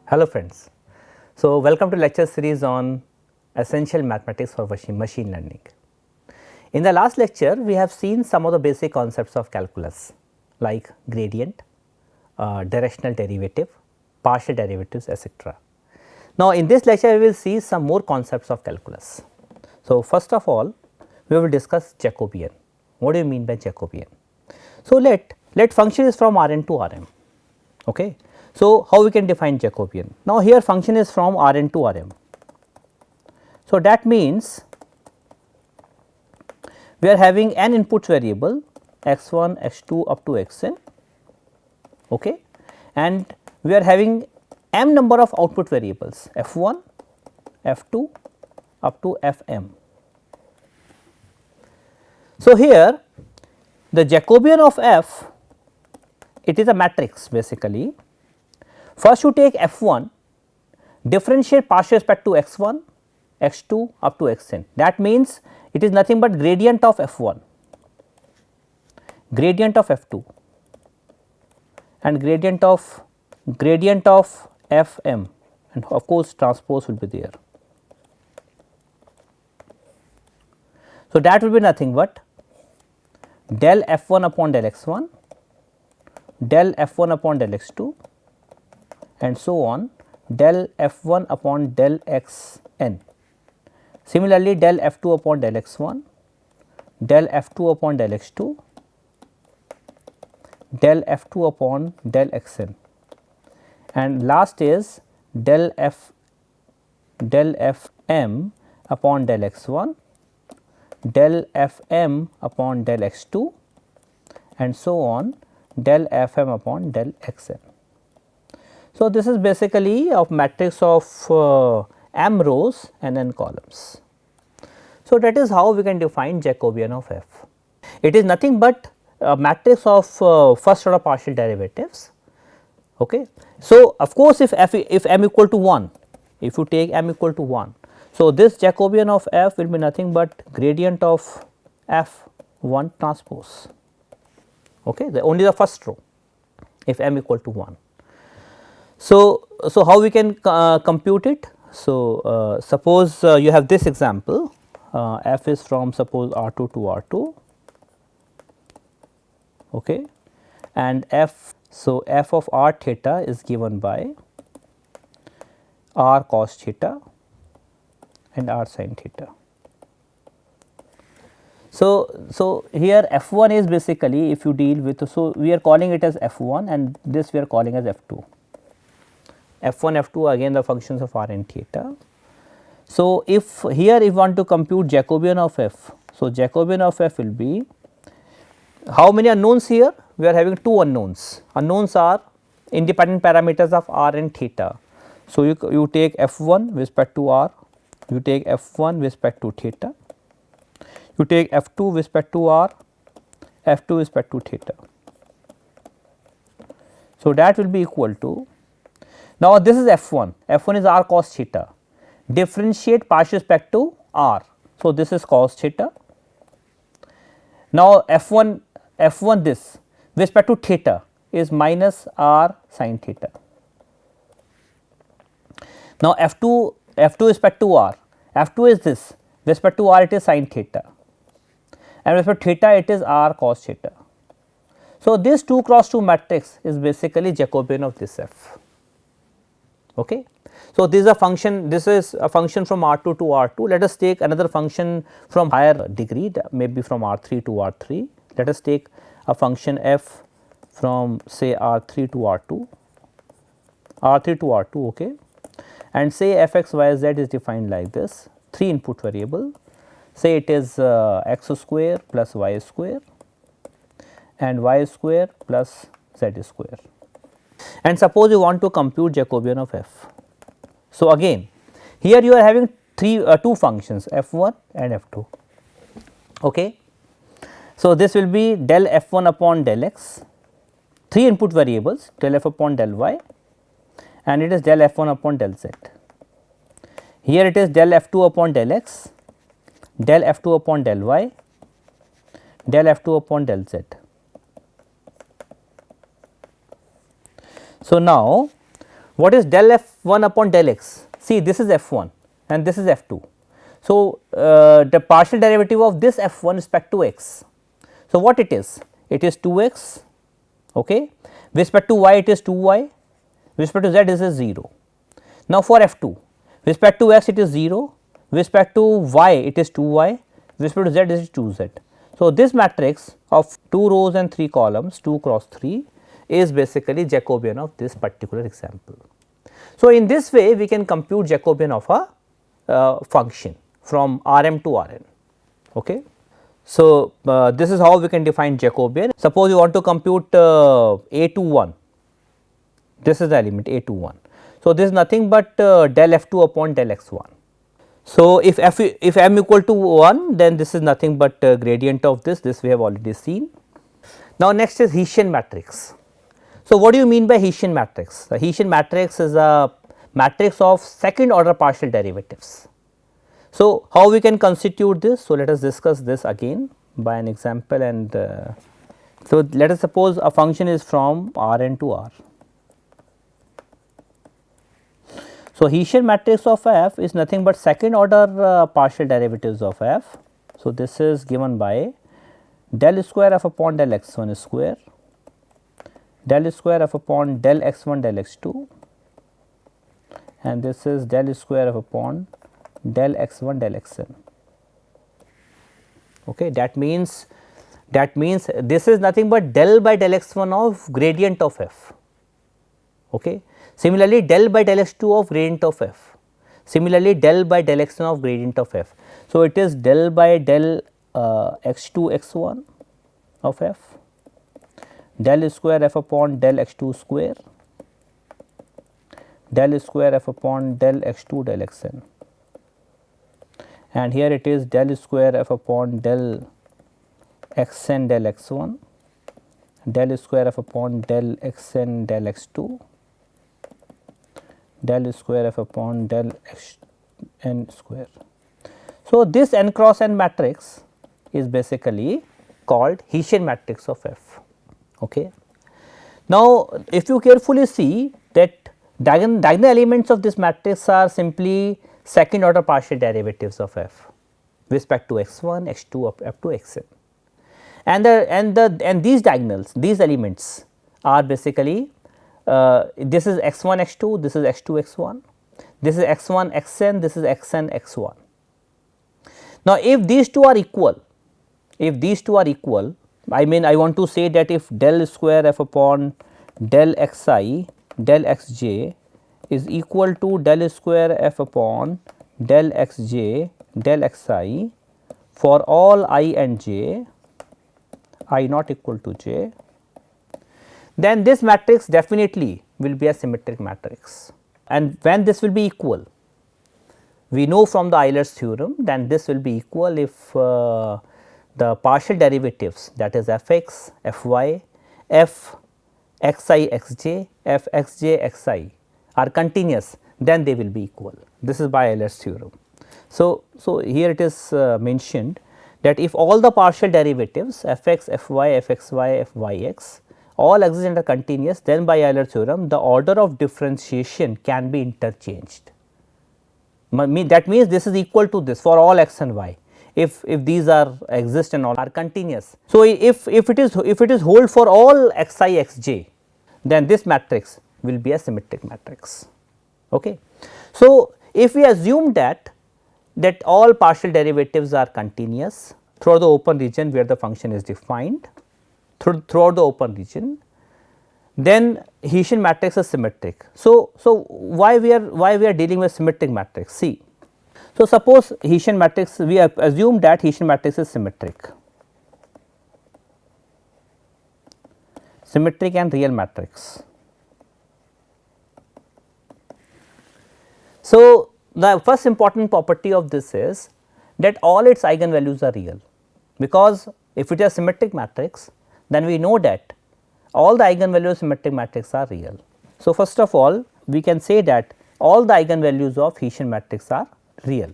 Hello friends. So, welcome to lecture series on essential mathematics for machine learning. In the last lecture, we have seen some of the basic concepts of calculus like gradient, directional derivative, partial derivatives, etc. Now, in this lecture, we will see some more concepts of calculus. So, first of all, we will discuss Jacobian. What do you mean by Jacobian? So, let function is from Rn to Rm. Okay. So, how we can define Jacobian? Now, here function is from Rn to Rm. So, that means we are having n input variable x1, x2 up to xn, okay, and we are having m number of output variables f1, f2 up to fm. So, here the Jacobian of f, it is a matrix basically. First you take f1, differentiate partial respect to x1, x2 up to xn. That means it is nothing but gradient of f1, gradient of f2 and gradient of fm, and of course transpose will be there. So, that will be nothing but del f1 upon del x1, del f1 upon del x2 and so on, del f1 upon del xn. Similarly, del f2 upon del x1, del f2 upon del x2, del f2 upon del xn, and last is del fm upon del x1, del fm upon del x2 and so on, del fm upon del xn. So, this is basically a matrix of m rows and n columns. So, that is how we can define Jacobian of f. It is nothing but a matrix of first order partial derivatives. Okay. So, of course, if m equal to 1, if you take m equal to 1, so this Jacobian of f will be nothing but gradient of f1 transpose, okay, only the first row if m equal to 1. So, how we can compute it? So, suppose you have this example, f is from suppose R2 to R2, okay, and so f of r theta is given by r cos theta and r sin theta. So, here f1 is basically, if you deal with, so we are calling it as f1 and this we are calling as f2. f1, f2 again the functions of r and theta. So, if here if you want to compute Jacobian of f, so Jacobian of f will be, how many unknowns here? We are having two unknowns. Unknowns are independent parameters of r and theta. So, you take f1 with respect to r, you take f1 with respect to theta, you take f2 with respect to r, f2 with respect to theta. So, that will be equal to, now this is f1, f1 is r cos theta, differentiate partial respect to r. So, this is cos theta. Now, f1 this with respect to theta is minus r sin theta. Now, f2 with respect to r, f2 is this, with respect to r it is sin theta and with respect to theta it is r cos theta. So, this 2 cross 2 matrix is basically Jacobian of this f. Okay. So, this is a function, this is a function from R2 to R2. Let us take another function from higher degree, maybe from R3 to R3. Let us take a function f from say R3 to R2, R3 to R2, okay, and say f x y z is defined like this, 3 input variable, say it is x square plus y square and y square plus z square. And suppose you want to compute Jacobian of f. So, again here you are having two functions f1 and f2. Okay. So, this will be del f1 upon del x, 3 input variables del f upon del y and it is del f1 upon del z. Here it is del f2 upon del x, del f2 upon del y, del f2 upon del z. So, now What is del f1 upon del x? See, this is f1 and this is f2. So, the partial derivative of this f1 respect to x. So, what it is? It is 2x, okay. With respect to y it is 2y, with respect to z this is 0. Now, for f2 with respect to x it is 0, with respect to y it is 2y, with respect to z it is 2z. So, this matrix of 2 rows and 3 columns 2 cross 3 is basically Jacobian of this particular example. So, in this way we can compute Jacobian of a function from Rm to Rn. Okay. So, this is how we can define Jacobian. Suppose you want to compute a21, this is the element a21. So, this is nothing but del f2 upon del x1. So, if m equal to 1, then this is nothing but gradient of this we have already seen. Now, next is Hessian matrix. So, what do you mean by Hessian matrix? The Hessian matrix is a matrix of second order partial derivatives. So, how we can constitute this? So, let us discuss this again by an example, and so let us suppose a function is from Rn to R. So, Hessian matrix of f is nothing but second order partial derivatives of f. So, this is given by del square f upon del x1 square, del square f upon del x1 del x2, and this is del square f upon del x1 del xn. Okay, that means this is nothing but del by del x1 of gradient of f. Okay. Similarly, del by del x2 of gradient of f. Similarly, del by del x1 of gradient of f. So, it is del by del x2 x1 of f, del square f upon del x2 square, del square f upon del x2 del xn, and here it is del square f upon del xn del x1, del square f upon del xn del x2, del square f upon del xn square. So, this n cross n matrix is basically called Hessian matrix of f. Okay. Now, if you carefully see that diagonal elements of this matrix are simply second order partial derivatives of f with respect to x1, x2 up to xn, and these diagonals, these elements are basically this is x1 x2, this is x2 x1, this is x1 xn, this is xn x1. Now, if these two are equal, I mean I want to say that if del square f upon del xi del xj is equal to del square f upon del xj del xi for all I and j, I not equal to j, then this matrix definitely will be a symmetric matrix. And when this will be equal, we know from the Euler's theorem that this will be equal if the partial derivatives, that is f x, f y, f x I x j, f x j x I are continuous, then they will be equal. This is by Euler's theorem. So, here it is mentioned that if all the partial derivatives f x, f y, f x y, f y x all exist and are continuous, then by Euler's theorem the order of differentiation can be interchanged. That means this is equal to this for all x and y, if these are exist and all are continuous. So, if it is hold for all x I x j, then this matrix will be a symmetric matrix. Okay. So, if we assume that all partial derivatives are continuous throughout the open region where the function is defined throughout the open region, then Hessian matrix is symmetric. So, why we are dealing with symmetric matrix? See, so suppose Hessian matrix, we have assumed that Hessian matrix is symmetric and real matrix. So, the first important property of this is that all its eigenvalues are real, because if it is a symmetric matrix, then we know that all the eigenvalues of symmetric matrix are real. So, first of all we can say that all the eigenvalues of Hessian matrix are real.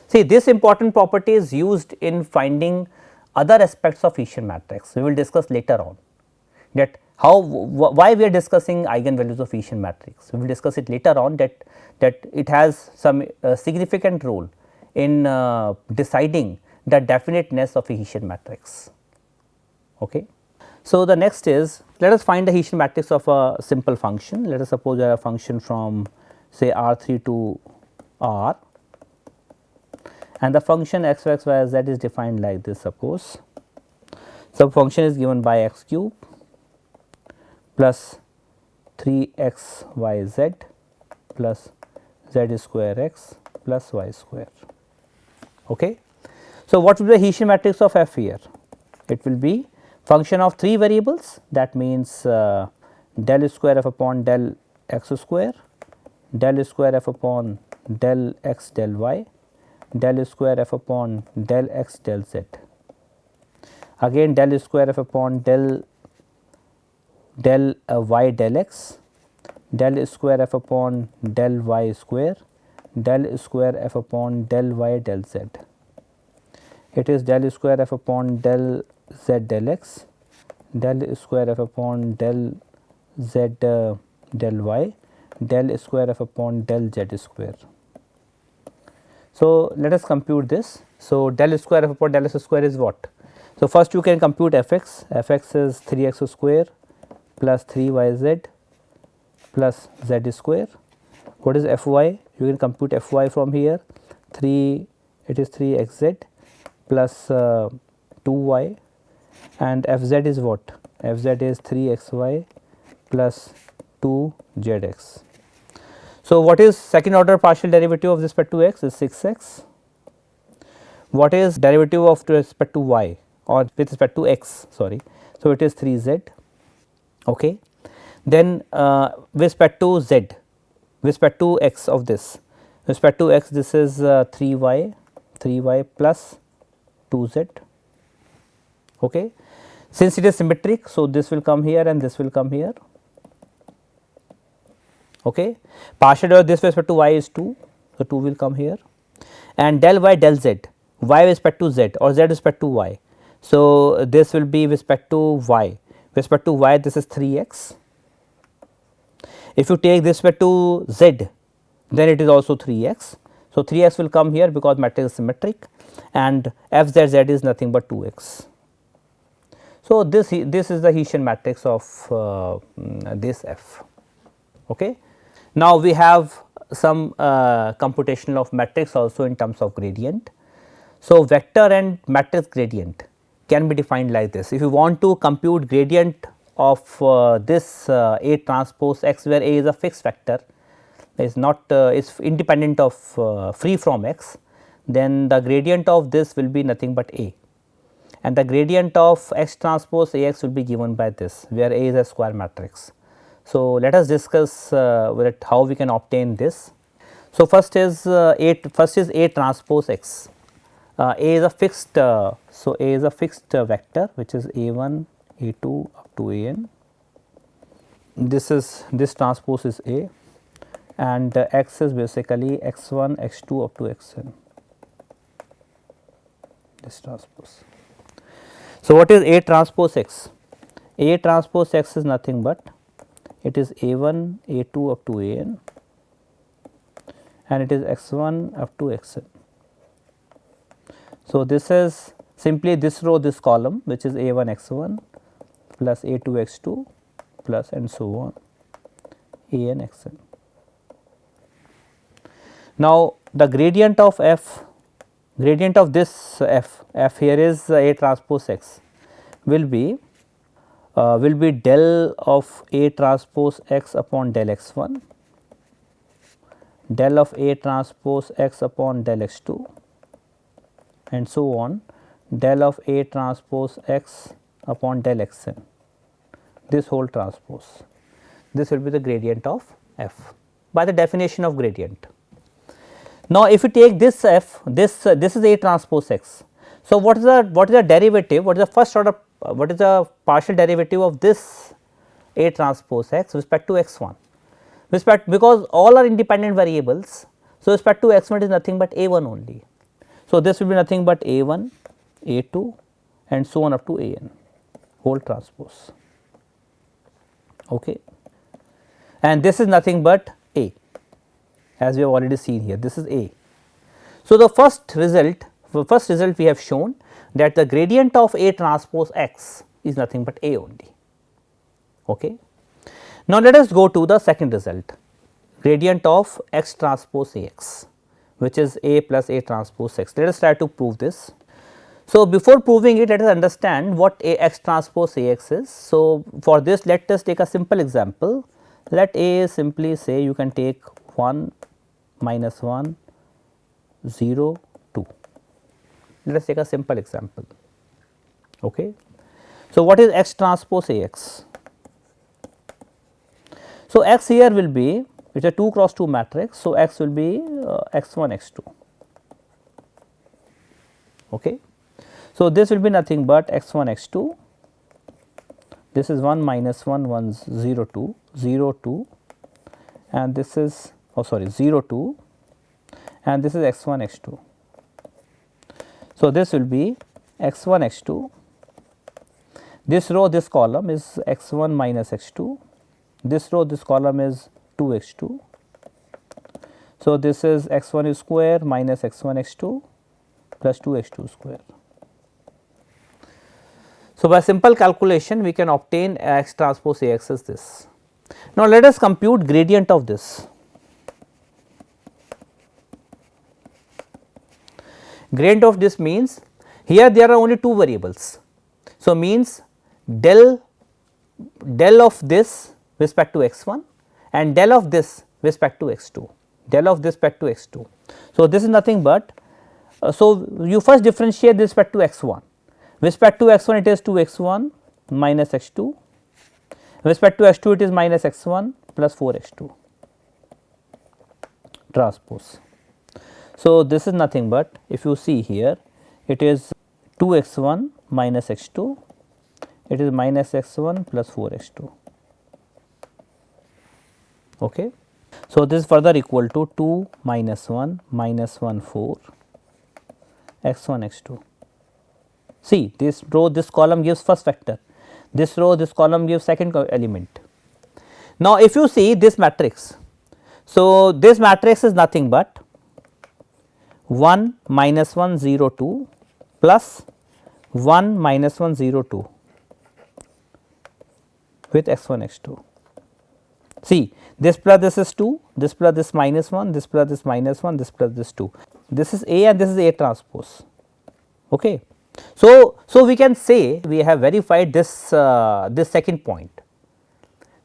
See, this important property is used in finding other aspects of Hessian matrix. We will discuss later on that how why we are discussing eigenvalues of Hessian matrix. We will discuss it later on that it has some significant role in deciding the definiteness of a Hessian matrix. Okay. So, the next is, let us find the Hessian matrix of a simple function. Let us suppose you have a function from say R3 to R, and the function x x y z is defined like this. Suppose so, function is given by x cube plus 3 x y z plus z square x plus y square. Okay. So, what will be the Hessian matrix of f here? It will be function of 3 variables, that means del square f upon del x square, del square f upon del x del y, del square f upon del x del z, again del square f upon del y del x, del square f upon del y square, del square f upon del y del z. It is del square f upon del z del x, del square f upon del z del y, del square f upon del z square. So, let us compute this. So, del square f upon del x square is what? So, first you can compute f x is 3 x square plus 3 y z plus z square. What is f y? You can compute f y from here, 3, it is 3 x z plus 2 y, and f z is what? F z is 3 x y plus 2 z x. So, what is second order partial derivative of respect to x is 6 x. What is derivative of respect to y or with respect to x, sorry. So, it is 3 z. Okay. Then with respect to z, with respect to x of this, with respect to x, this is 3 y plus 2 z. Okay. Since it is symmetric, so this will come here and this will come here. Okay. Partial derivative of this with respect to y is 2, so 2 will come here, and del y del z, y with respect to z or z with respect to y. So, this will be with respect to y, with respect to y this is 3 x. If you take this with respect to z, then it is also 3 x. So, 3 x will come here because matrix is symmetric, and f z z is nothing but 2 x. So, this is the Hessian matrix of this f. Okay. Now, we have some computation of matrix also in terms of gradient. So, vector and matrix gradient can be defined like this. If you want to compute gradient of this A transpose x, where A is a fixed vector, is not is independent of free from x, then the gradient of this will be nothing but A, and the gradient of x transpose A x will be given by this, where A is a square matrix. So, let us discuss how we can obtain this. So, first is A transpose x. A is a fixed so A is a fixed vector which is A1 A2 up to An. This transpose is A, and x is basically x1 x2 up to xn, this transpose. So, what is A transpose x? A transpose x is nothing but it is A1 A2 up to An, and it is x1 up to xn. So, this is simply this row, this column, which is A1 x1 plus A2 x2 plus and so on An xn. Now, the gradient of f, gradient of this f here is A transpose x will be del of A transpose x upon del x1, del of A transpose x upon del x2, and so on, del of A transpose x upon del xn, this whole transpose. This will be the gradient of f by the definition of gradient. Now, if you take this f, this is A transpose x. So, what is the derivative? What is the first order? What is the partial derivative of this A transpose x with respect to x1? Because all are independent variables. So, with respect to x1 is nothing but A1 only. So, this will be nothing but A1, A2 and so on up to AN whole transpose, okay. And this is nothing but A, as we have already seen here, this is A. So, the first result we have shown that the gradient of A transpose X is nothing but A only, okay. Now, let us go to the second result, gradient of X transpose AX, which is A plus A transpose X. Let us try to prove this. So, before proving it, let us understand what A X transpose A X is. So, for this let us take a simple example. Let A simply say you can take 1 minus 1 0 2. Let us take a simple example. Okay. So, what is X transpose A X? So, X here will be, it is a 2 cross 2 matrix. So, X will be x 1 x 2. Okay. So, this will be nothing but x 1 x 2, this is 1 minus 1 1 0 2 0 2 and this is 0 2 and this is x 1 x 2. So, this will be x 1 x 2, this row this column is x 1 minus x 2, this row this column is 2 x 2. So, this is x 1 square minus x 1 x 2 plus 2 x 2 square. So, by simple calculation we can obtain X transpose A X as this. Now, let us compute gradient of this. Gradient of this means here there are only two variables. So, means del of this respect to x 1 and del of this respect to x 2, del of this respect to x 2. So, this is nothing but so you first differentiate this respect to x 1. Respect to x 1 it is 2 x 1 minus x 2, respect to x 2 it is minus x 1 plus 4 x 2 transpose. So, this is nothing but if you see here it is 2 x 1 minus x 2, it is minus x 1 plus 4 x 2. Okay. So, this is further equal to 2 minus 1 minus 1 4 x 1 x 2. See, this row this column gives first vector, this row this column gives second element. Now, if you see this matrix, so this matrix is nothing but 1 minus 1 0 2 plus 1 minus 1 0 2 with x 1 x 2. See, this plus this is 2, this plus this minus 1, this plus this minus 1, this plus this 2. This is A and this is A transpose. Okay. So, we can say we have verified this this second point.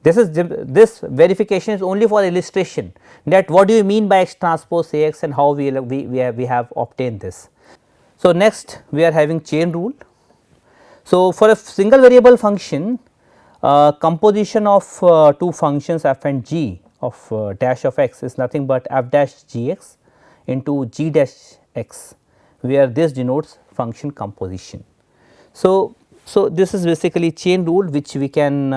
This verification is only for illustration that what do you mean by X transpose A X and how we have obtained this. So, next we are having chain rule. So, for a single variable function composition of two functions f and g of dash of x is nothing but f dash g x into g dash x, where this denotes function composition. So, this is basically chain rule which we can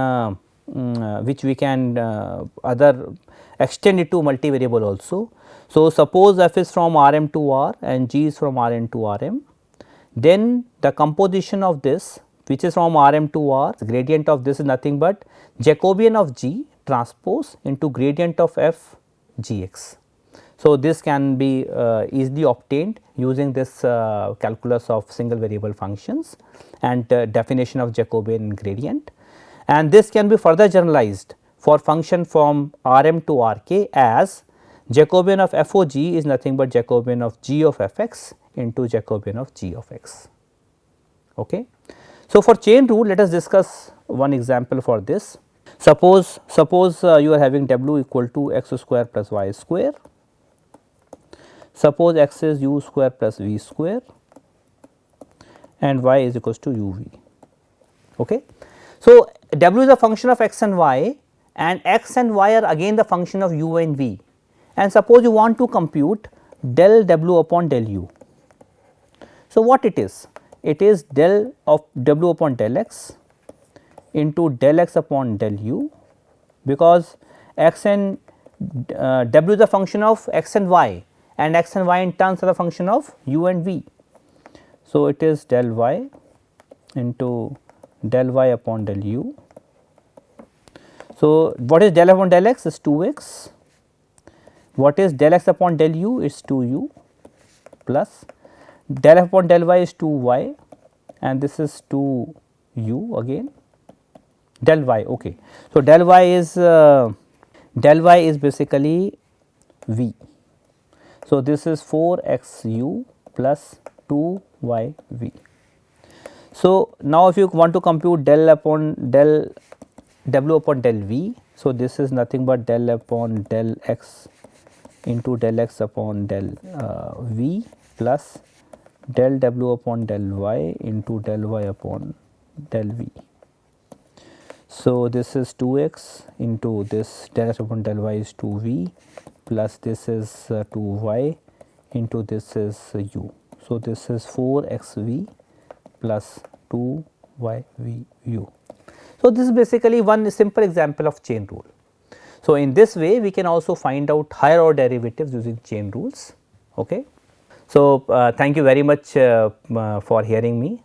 other extend it to multivariable also. So, suppose f is from R m to R and g is from R n to R m, then the composition of this which is from R m to R, the gradient of this is nothing but Jacobian of g transpose into gradient of f g x. So, this can be easily obtained using this calculus of single variable functions and definition of Jacobian gradient, and this can be further generalized for function from R m to R k as Jacobian of f o g is nothing but Jacobian of g of f x into Jacobian of g of x. Okay. So, for chain rule let us discuss one example for this. Suppose you are having w equal to x square plus y square. Suppose x is u square plus v square and y is equals to u v. Okay. So, w is a function of x and y are again the function of u and v, and suppose you want to compute del w upon del u. So, what it is? It is del of w upon del x into del x upon del u, because x and w is a function of x and y and x and y in terms are the function of u and v. So, it is del y into del y upon del u. So, what is del upon del x is 2x, what is del x upon del u is 2u plus del f upon del y is 2y and this is 2u again del y. Okay. So, del y is basically v. So, this is 4xu plus 2yv. So, now if you want to compute del w upon del v, so this is nothing but del upon del x into del x upon del v plus del w upon del y into del y upon del v. So, this is 2x into this del x upon del y is 2v plus this is 2y into this is u. So, this is 4xv plus 2yvu. So, this is basically one simple example of chain rule. So, in this way we can also find out higher order derivatives using chain rules. Okay. So, thank you very much for hearing me.